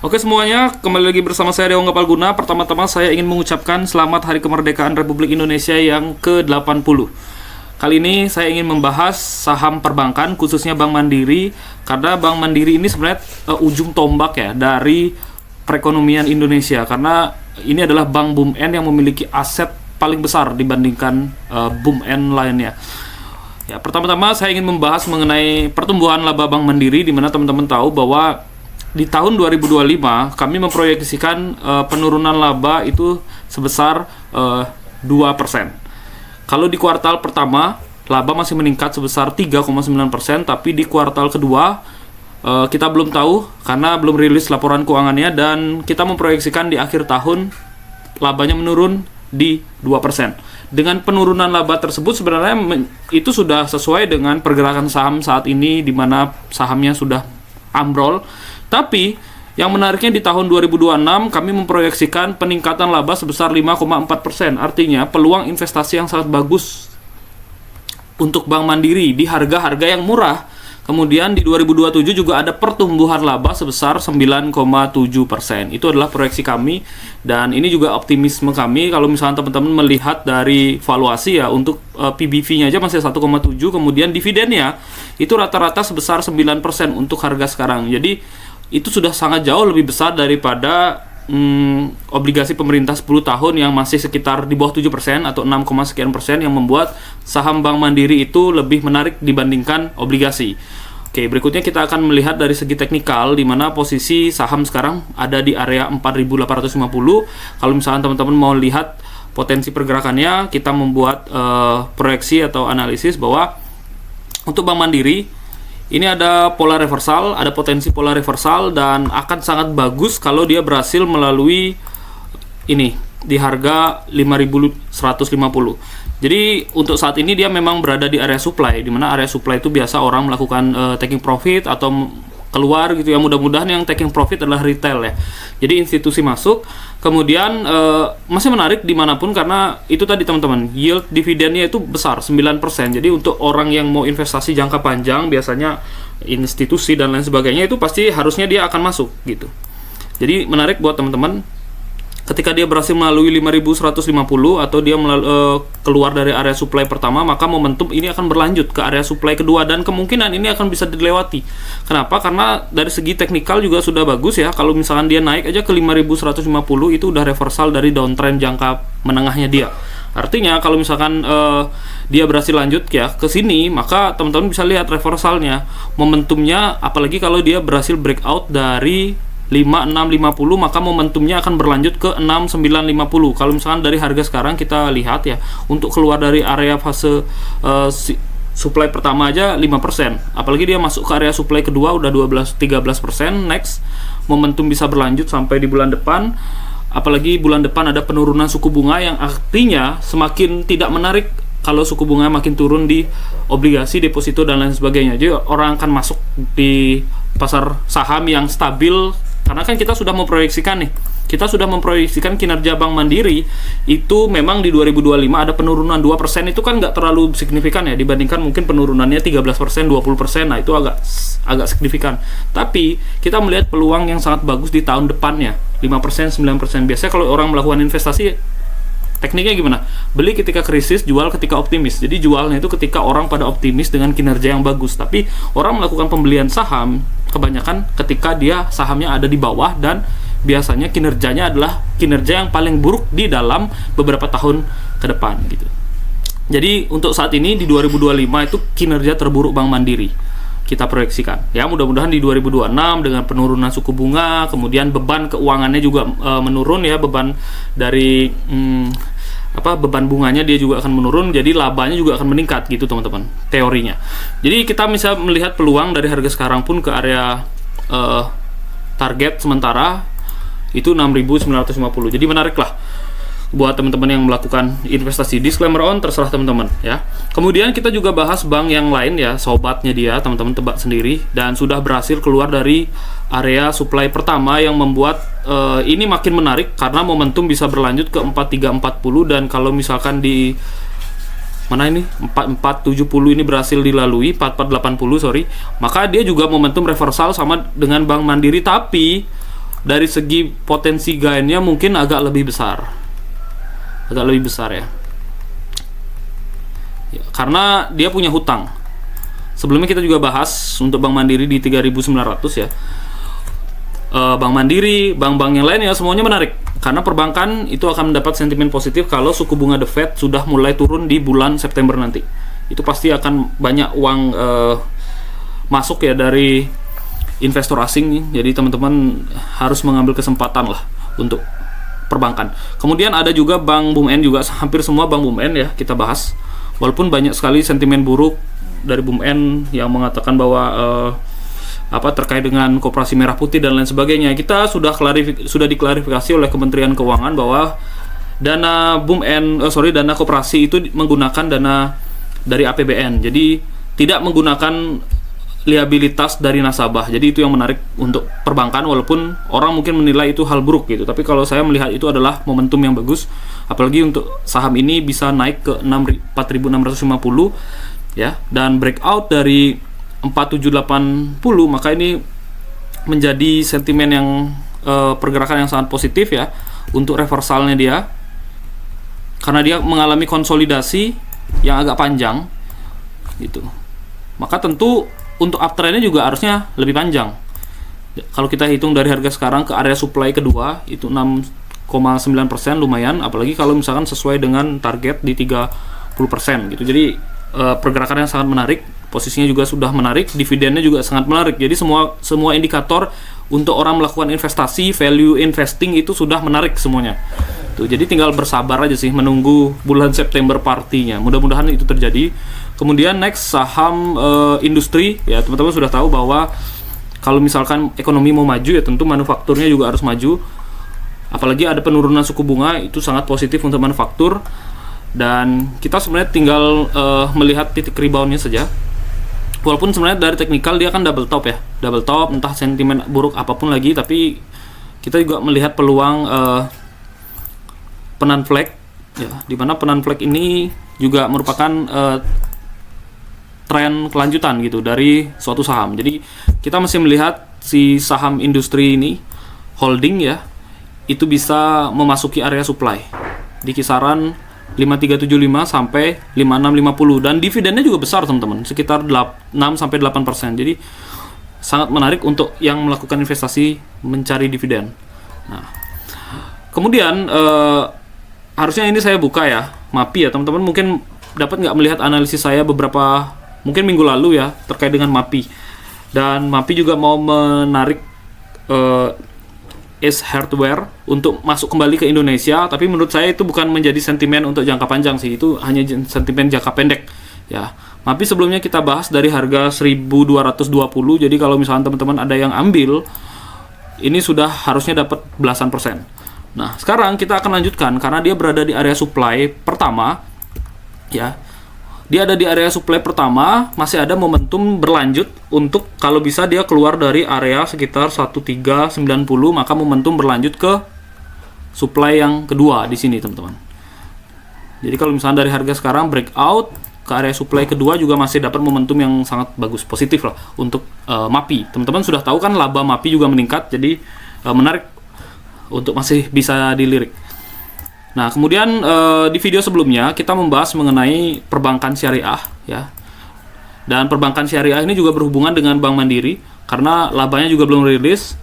Oke semuanya, kembali lagi bersama saya Dewa Gapalguna. Pertama-tama saya ingin mengucapkan selamat Hari Kemerdekaan Republik Indonesia yang ke-80. Kali ini saya ingin membahas saham perbankan, khususnya Bank Mandiri. Karena Bank Mandiri ini sebenarnya ujung tombak ya dari perekonomian Indonesia. Karena ini adalah Bank BUMN yang memiliki aset paling besar dibandingkan BUMN lainnya. Ya, pertama-tama saya ingin membahas mengenai pertumbuhan laba Bank Mandiri, di mana teman-teman tahu bahwa di tahun 2025 kami memproyeksikan penurunan laba itu sebesar 2%. Kalau di kuartal pertama laba masih meningkat sebesar 3,9%, tapi di kuartal kedua kita belum tahu karena belum rilis laporan keuangannya, dan kita memproyeksikan di akhir tahun labanya menurun di 2%. Dengan penurunan laba tersebut sebenarnya itu sudah sesuai dengan pergerakan saham saat ini, di mana sahamnya sudah ambrol. Tapi yang menariknya di tahun 2026 kami memproyeksikan peningkatan laba sebesar 5,4%. Artinya peluang investasi yang sangat bagus untuk Bank Mandiri di harga-harga yang murah. Kemudian di 2027 juga ada pertumbuhan laba sebesar 9,7%. Itu adalah proyeksi kami, dan ini juga optimisme kami. Kalau misalnya teman-teman melihat dari valuasi ya, untuk PBV-nya aja masih 1,7, kemudian dividennya itu rata-rata sebesar 9% untuk harga sekarang. Jadi itu sudah sangat jauh lebih besar daripada obligasi pemerintah 10 tahun yang masih sekitar di bawah 7% atau 6, sekian persen, yang membuat saham Bank Mandiri itu lebih menarik dibandingkan obligasi. Oke, berikutnya kita akan melihat dari segi teknikal, di mana posisi saham sekarang ada di area 4.850. Kalau misalnya teman-teman mau lihat potensi pergerakannya, kita membuat proyeksi atau analisis bahwa untuk Bank Mandiri ini ada pola reversal, ada potensi pola reversal, dan akan sangat bagus kalau dia berhasil melalui ini di harga 5.150. Jadi untuk saat ini dia memang berada di area supply, di mana area supply itu biasa orang melakukan taking profit atau keluar gitu ya. Mudah-mudahan yang taking profit adalah retail ya. Jadi institusi masuk. Kemudian masih menarik dimanapun, karena itu tadi teman-teman, yield dividennya itu besar 9%. Jadi untuk orang yang mau investasi jangka panjang, biasanya institusi dan lain sebagainya, itu pasti harusnya dia akan masuk gitu. Jadi menarik buat teman-teman. Ketika dia berhasil melalui 5.150 atau dia keluar dari area supply pertama, maka momentum ini akan berlanjut ke area supply kedua, dan kemungkinan ini akan bisa dilewati. Kenapa? Karena dari segi teknikal juga sudah bagus ya. Kalau misalkan dia naik aja ke 5.150, itu udah reversal dari downtrend jangka menengahnya dia. Artinya kalau misalkan dia berhasil lanjut ya ke sini, maka teman-teman bisa lihat reversalnya, momentumnya, apalagi kalau dia berhasil breakout dari 5650, maka momentumnya akan berlanjut ke 6950. Kalau misalkan dari harga sekarang kita lihat ya, untuk keluar dari area fase supply pertama aja 5%, apalagi dia masuk ke area supply kedua udah 12-13%. Next, momentum bisa berlanjut sampai di bulan depan, apalagi bulan depan ada penurunan suku bunga, yang artinya semakin tidak menarik kalau suku bunga makin turun di obligasi, deposito, dan lain sebagainya. Jadi orang akan masuk di pasar saham yang stabil. Karena kan kita sudah memproyeksikan kinerja Bank Mandiri itu memang di 2025 ada penurunan 2%. Itu kan nggak terlalu signifikan ya, dibandingkan mungkin penurunannya 13%, 20%. Nah itu agak signifikan. Tapi kita melihat peluang yang sangat bagus di tahun depannya, 5%, 9%. Biasanya kalau orang melakukan investasi, tekniknya gimana? Beli ketika krisis, jual ketika optimis. Jadi jualnya itu ketika orang pada optimis dengan kinerja yang bagus. Tapi orang melakukan pembelian saham kebanyakan ketika dia sahamnya ada di bawah, dan biasanya kinerjanya adalah kinerja yang paling buruk di dalam beberapa tahun ke depan gitu. Jadi untuk saat ini di 2025 itu kinerja terburuk Bank Mandiri kita proyeksikan. Ya, mudah-mudahan di 2026 dengan penurunan suku bunga, kemudian beban keuangannya juga menurun ya, beban dari beban bunganya dia juga akan menurun, jadi labanya juga akan meningkat gitu teman-teman, teorinya. Jadi kita bisa melihat peluang dari harga sekarang pun ke area target sementara itu 6.950. Jadi menarik lah buat teman-teman yang melakukan investasi. Disclaimer on, terserah teman-teman ya. Kemudian kita juga bahas bank yang lain ya, sobatnya dia, teman-teman tebak sendiri, dan sudah berhasil keluar dari area supply pertama, yang membuat ini makin menarik karena momentum bisa berlanjut ke 4340. Dan kalau misalkan di mana ini 4470 ini berhasil dilalui, 4480 sorry, maka dia juga momentum reversal sama dengan Bank Mandiri. Tapi dari segi potensi gainnya mungkin agak lebih besar ya. Karena dia punya hutang. Sebelumnya kita juga bahas untuk Bank Mandiri di 3.900 ya. Bank Mandiri, bank-bank yang lain ya semuanya menarik. Karena perbankan itu akan mendapat sentimen positif kalau suku bunga The Fed sudah mulai turun di bulan September nanti. Itu pasti akan banyak uang masuk ya dari investor asing. Jadi teman-teman harus mengambil kesempatan lah untuk perbankan. Kemudian ada juga Bank BUMN juga, hampir semua Bank BUMN ya kita bahas. Walaupun banyak sekali sentimen buruk dari BUMN yang mengatakan bahwa terkait dengan Koperasi Merah Putih dan lain sebagainya. Kita sudah diklarifikasi oleh Kementerian Keuangan bahwa dana dana koperasi itu menggunakan dana dari APBN. Jadi tidak menggunakan liabilitas dari nasabah. Jadi itu yang menarik untuk perbankan, walaupun orang mungkin menilai itu hal buruk gitu. Tapi kalau saya melihat itu adalah momentum yang bagus, apalagi untuk saham ini bisa naik ke 4.650 ya, dan breakout dari 4780, maka ini menjadi sentimen yang pergerakan yang sangat positif ya untuk reversalnya dia, karena dia mengalami konsolidasi yang agak panjang gitu. Maka tentu untuk uptrendnya juga harusnya lebih panjang. Kalau kita hitung dari harga sekarang ke area supply kedua itu 6,9%, lumayan, apalagi kalau misalkan sesuai dengan target di 30% gitu. Jadi pergerakan yang sangat menarik, posisinya juga sudah menarik, dividennya juga sangat menarik. Jadi semua indikator untuk orang melakukan investasi, value investing itu sudah menarik semuanya. Tuh, jadi tinggal bersabar aja sih menunggu bulan September partinya. Mudah-mudahan itu terjadi. Kemudian next saham industri ya, teman-teman sudah tahu bahwa kalau misalkan ekonomi mau maju ya tentu manufakturnya juga harus maju. Apalagi ada penurunan suku bunga, itu sangat positif untuk manufaktur. Dan kita sebenarnya tinggal melihat titik reboundnya saja. Walaupun sebenarnya dari teknikal dia kan double top ya, entah sentimen buruk apapun lagi, tapi kita juga melihat peluang penan flag ya, dimana penan flag ini juga merupakan tren kelanjutan gitu dari suatu saham. Jadi kita masih melihat si saham industri ini holding ya, itu bisa memasuki area supply di kisaran 5375 sampai 5650, dan dividennya juga besar teman-teman, sekitar 6 sampai 8%. Jadi sangat menarik untuk yang melakukan investasi mencari dividen. Nah, kemudian harusnya ini saya buka ya, MAPI ya teman-teman. Mungkin dapat nggak melihat analisis saya beberapa mungkin minggu lalu ya terkait dengan MAPI. Dan MAPI juga mau menarik Ace Hardware untuk masuk kembali ke Indonesia, tapi menurut saya itu bukan menjadi sentimen untuk jangka panjang sih, itu hanya sentimen jangka pendek ya. MAPI sebelumnya kita bahas dari harga 1220, jadi kalau misalnya teman-teman ada yang ambil, ini sudah harusnya dapat belasan persen. Nah, sekarang kita akan lanjutkan karena dia berada di area supply pertama ya. Dia ada di area supply pertama, masih ada momentum berlanjut untuk kalau bisa dia keluar dari area sekitar 1390, maka momentum berlanjut ke supply yang kedua di sini, teman-teman. Jadi kalau misalnya dari harga sekarang breakout ke area supply kedua juga masih dapat momentum yang sangat bagus, positif lah untuk MAPI. Teman-teman sudah tahu kan laba MAPI juga meningkat, jadi menarik untuk masih bisa dilirik. Nah, kemudian di video sebelumnya kita membahas mengenai perbankan syariah ya. Dan perbankan syariah ini juga berhubungan dengan Bank Mandiri karena labanya juga belum rilis.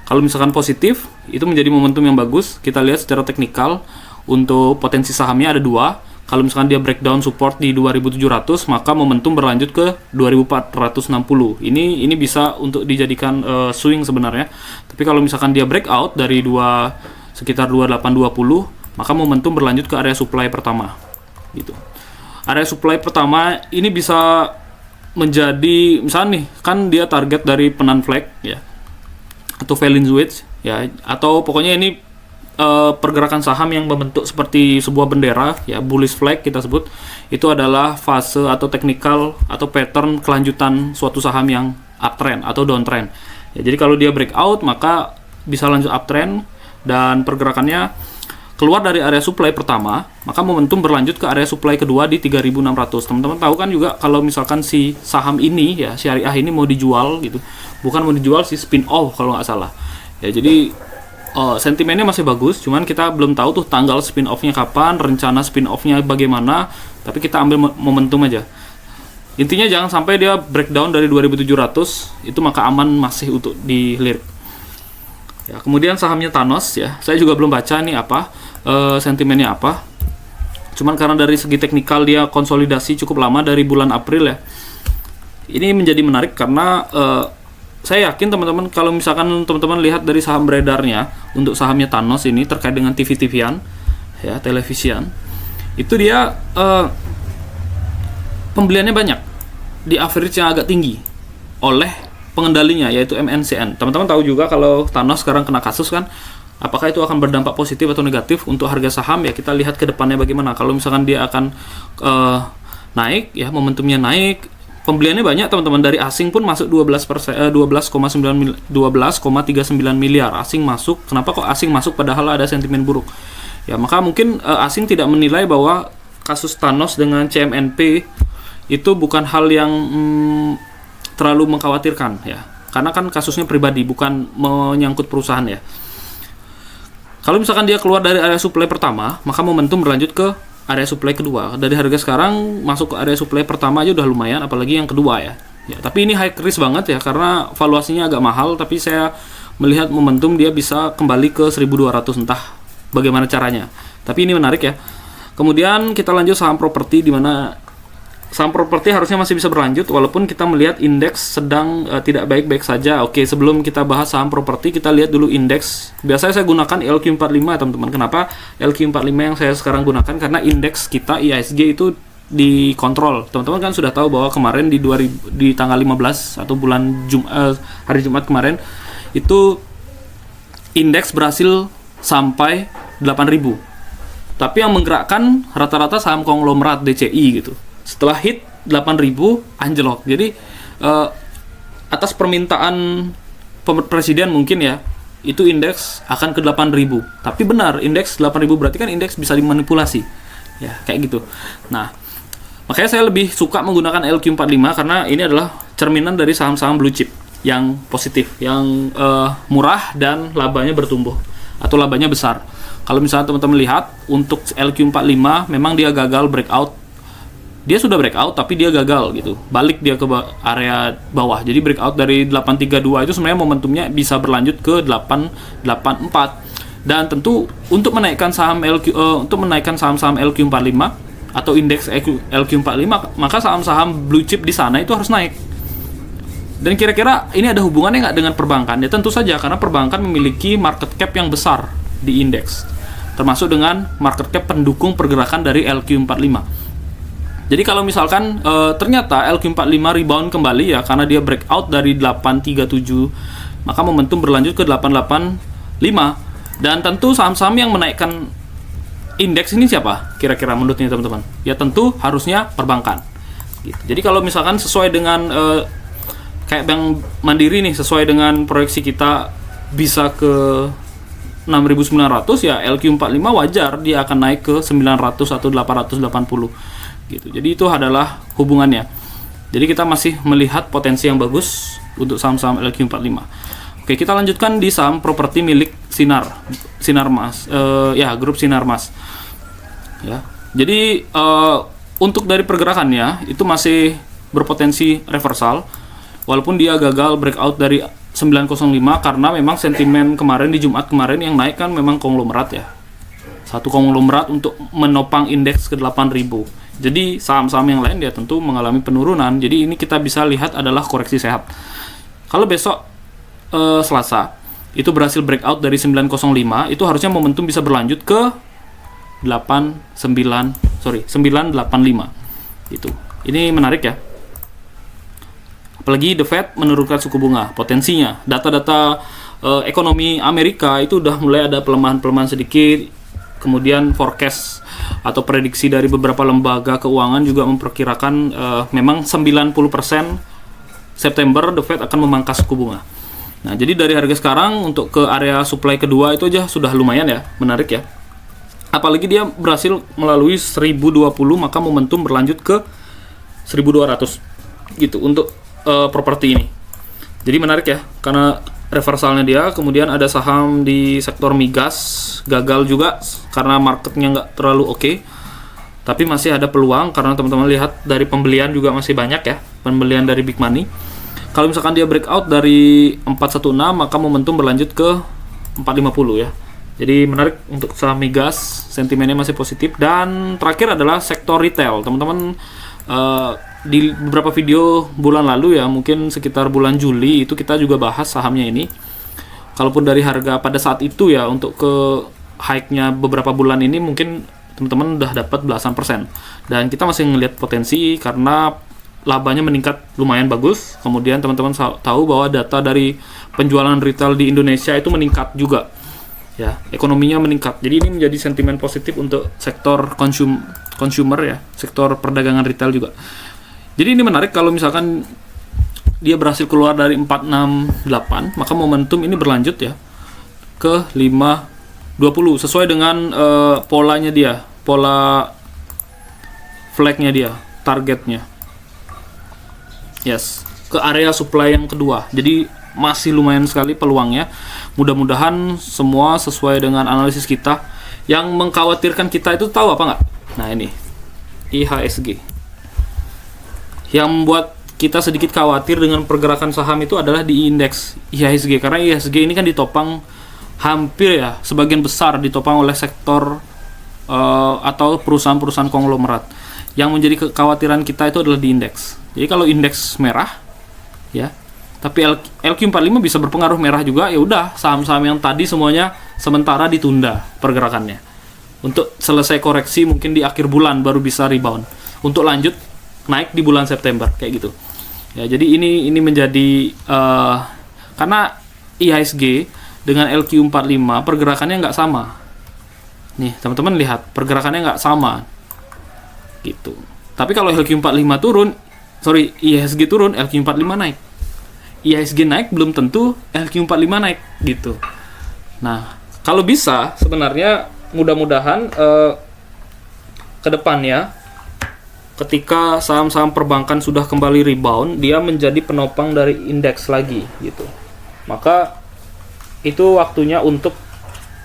Kalau misalkan positif, itu menjadi momentum yang bagus. Kita lihat secara teknikal untuk potensi sahamnya ada dua. Kalau misalkan dia breakdown support di 2700, maka momentum berlanjut ke 2460. Ini bisa untuk dijadikan swing sebenarnya. Tapi kalau misalkan dia breakout dari sekitar 2820, maka momentum berlanjut ke area supply pertama gitu. Area supply pertama ini bisa menjadi, misalnya nih kan dia target dari penan flag ya, atau Fallin Wedge ya, atau pokoknya ini pergerakan saham yang membentuk seperti sebuah bendera ya, bullish flag kita sebut. Itu adalah fase atau teknikal atau pattern kelanjutan suatu saham yang uptrend atau downtrend ya. Jadi kalau dia breakout maka bisa lanjut uptrend dan pergerakannya keluar dari area supply pertama, maka momentum berlanjut ke area supply kedua di 3600. Teman-teman tahu kan juga kalau misalkan si saham ini ya, syariah ini mau dijual gitu. Bukan mau dijual sih, spin off kalau nggak salah. Ya, jadi sentimennya masih bagus, cuman kita belum tahu tuh tanggal spin off-nya kapan, rencana spin off-nya bagaimana, tapi kita ambil momentum aja. Intinya jangan sampai dia breakdown dari 2700, itu maka aman masih untuk dilirik. Ya, kemudian sahamnya Thanos ya, saya juga belum baca nih apa sentimennya apa. Cuman karena dari segi teknikal dia konsolidasi cukup lama dari bulan April ya. Ini menjadi menarik karena saya yakin teman-teman kalau misalkan teman-teman lihat dari saham beredarnya untuk sahamnya Thanos ini terkait dengan TV-TVan ya, televisian, itu dia pembeliannya banyak di average yang agak tinggi oleh pengendalinya yaitu MNCN. Teman-teman tahu juga kalau Thanos sekarang kena kasus kan, apakah itu akan berdampak positif atau negatif untuk harga saham ya, kita lihat ke depannya bagaimana. Kalau misalkan dia akan naik ya, momentumnya naik, pembeliannya banyak teman-teman, dari asing pun masuk 12,39 miliar asing masuk. Kenapa kok asing masuk padahal ada sentimen buruk? Ya, maka mungkin asing tidak menilai bahwa kasus Thanos dengan CMNP itu bukan hal yang terlalu mengkhawatirkan ya. Karena kan kasusnya pribadi, bukan menyangkut perusahaan ya. Kalau misalkan dia keluar dari area supply pertama, maka momentum berlanjut ke area supply kedua. Dari harga sekarang masuk ke area supply pertama aja udah lumayan, apalagi yang kedua ya. Ya, tapi ini high risk banget ya karena valuasinya agak mahal, tapi saya melihat momentum dia bisa kembali ke 1200, entah bagaimana caranya. Tapi ini menarik ya. Kemudian kita lanjut saham properti, di mana saham properti harusnya masih bisa berlanjut walaupun kita melihat indeks sedang tidak baik-baik saja. Oke, sebelum kita bahas saham properti, kita lihat dulu indeks. Biasanya saya gunakan LQ45 teman-teman. Kenapa LQ45 yang saya sekarang gunakan? Karena indeks kita IHSG itu dikontrol. Teman-teman kan sudah tahu bahwa kemarin di tanggal 15 atau hari Jumat kemarin itu indeks berhasil sampai 8.000. Tapi yang menggerakkan rata-rata saham konglomerat DCI gitu. Setelah hit 8.000 anjlok. Jadi atas permintaan presiden mungkin ya, itu indeks akan ke 8.000. Tapi benar, indeks 8.000 berarti kan indeks bisa dimanipulasi. Ya, kayak gitu. Nah, makanya saya lebih suka menggunakan LQ45 karena ini adalah cerminan dari saham-saham blue chip yang positif, yang murah dan labanya bertumbuh atau labanya besar. Kalau misalnya teman-teman lihat untuk LQ45 memang dia gagal breakout. Dia sudah breakout tapi dia gagal gitu. Balik dia ke area bawah. Jadi breakout dari 832 itu sebenarnya momentumnya bisa berlanjut ke 884. Dan tentu untuk menaikkan saham saham-saham LQ45 atau indeks LQ45, maka saham-saham blue chip di sana itu harus naik. Dan kira-kira ini ada hubungannya nggak dengan perbankan? Ya tentu saja, karena perbankan memiliki market cap yang besar di indeks, termasuk dengan market cap pendukung pergerakan dari LQ45. Jadi kalau misalkan ternyata LQ45 rebound kembali ya, karena dia breakout dari 837, maka momentum berlanjut ke 885. Dan tentu saham-saham yang menaikkan indeks ini siapa? Kira-kira menurutnya teman-teman? Ya tentu harusnya perbankan. Gitu. Jadi kalau misalkan sesuai dengan kayak Bank Mandiri nih, sesuai dengan proyeksi kita bisa ke 6.900 ya, LQ45 wajar dia akan naik ke 900 atau 880 gitu. Jadi itu adalah hubungannya. Jadi kita masih melihat potensi yang bagus untuk saham-saham LQ45. Oke, kita lanjutkan di saham properti milik Sinarmas. Grup Sinarmas. Ya. Jadi untuk dari pergerakannya itu masih berpotensi reversal walaupun dia gagal breakout dari 905 karena memang sentimen kemarin di Jumat kemarin yang naik kan memang konglomerat ya. Satu konglomerat untuk menopang indeks ke 8.000. Jadi saham-saham yang lain dia tentu mengalami penurunan. Jadi ini kita bisa lihat adalah koreksi sehat. Kalau besok Selasa itu berhasil breakout dari 905, itu harusnya momentum bisa berlanjut ke 985 gitu. Ini menarik ya. Apalagi The Fed menurunkan suku bunga. Potensinya data-data ekonomi Amerika itu udah mulai ada pelemahan-pelemahan sedikit. Kemudian forecast atau prediksi dari beberapa lembaga keuangan juga memperkirakan memang 90% September The Fed akan memangkas suku bunga. Nah, jadi dari harga sekarang untuk ke area supply kedua itu aja sudah lumayan ya, menarik ya. Apalagi dia berhasil melalui 1020, maka momentum berlanjut ke 1200 gitu untuk properti ini. Jadi menarik ya, karena reversalnya dia. Kemudian ada saham di sektor migas, gagal juga karena marketnya nggak terlalu oke. Tapi masih ada peluang karena teman-teman lihat dari pembelian juga masih banyak ya, pembelian dari big money. Kalau misalkan dia breakout dari 416, maka momentum berlanjut ke 450 ya. Jadi menarik untuk saham migas, sentimennya masih positif. Dan terakhir adalah sektor retail. Teman-teman di beberapa video bulan lalu ya, mungkin sekitar bulan Juli itu kita juga bahas sahamnya ini. Kalaupun dari harga pada saat itu ya, untuk ke high-nya beberapa bulan ini mungkin teman-teman udah dapat belasan persen. Dan kita masih ngelihat potensi karena labanya meningkat lumayan bagus. Kemudian teman-teman tahu bahwa data dari penjualan retail di Indonesia itu meningkat juga. Ya, ekonominya meningkat. Jadi ini menjadi sentimen positif untuk sektor consumer ya, sektor perdagangan retail juga. Jadi ini menarik kalau misalkan dia berhasil keluar dari 468, maka momentum ini berlanjut ya ke 520 sesuai dengan polanya dia, pola flagnya dia, targetnya. Yes, ke area supply yang kedua. Jadi masih lumayan sekali peluangnya. Mudah-mudahan semua sesuai dengan analisis kita. Yang mengkhawatirkan kita itu tahu apa nggak? Nah ini, IHSG. Yang membuat kita sedikit khawatir dengan pergerakan saham itu adalah di indeks IHSG. Karena IHSG ini kan ditopang hampir ya, sebagian besar ditopang oleh sektor atau perusahaan-perusahaan konglomerat. Yang menjadi kekhawatiran kita itu adalah di indeks. Jadi kalau indeks merah, ya, tapi LQ45 bisa berpengaruh merah juga, ya udah saham-saham yang tadi semuanya sementara ditunda pergerakannya. Untuk selesai koreksi mungkin di akhir bulan baru bisa rebound. Untuk lanjut naik di bulan September kayak gitu. Ya, jadi ini menjadi karena IHSG dengan LQ45 pergerakannya nggak sama. Nih, teman-teman lihat pergerakannya nggak sama. Gitu. Tapi kalau LQ45 turun, IHSG turun, LQ45 naik. IHSG naik belum tentu LQ45 naik gitu. Nah, kalau bisa sebenarnya mudah-mudahan ke depannya ketika saham-saham perbankan sudah kembali rebound, dia menjadi penopang dari indeks lagi gitu. Maka itu waktunya untuk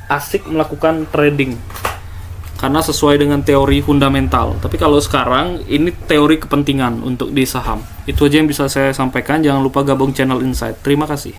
asik melakukan trading. Karena sesuai dengan teori fundamental. Tapi kalau sekarang ini teori kepentingan untuk di saham. Itu aja yang bisa saya sampaikan. Jangan lupa gabung channel Insight. Terima kasih.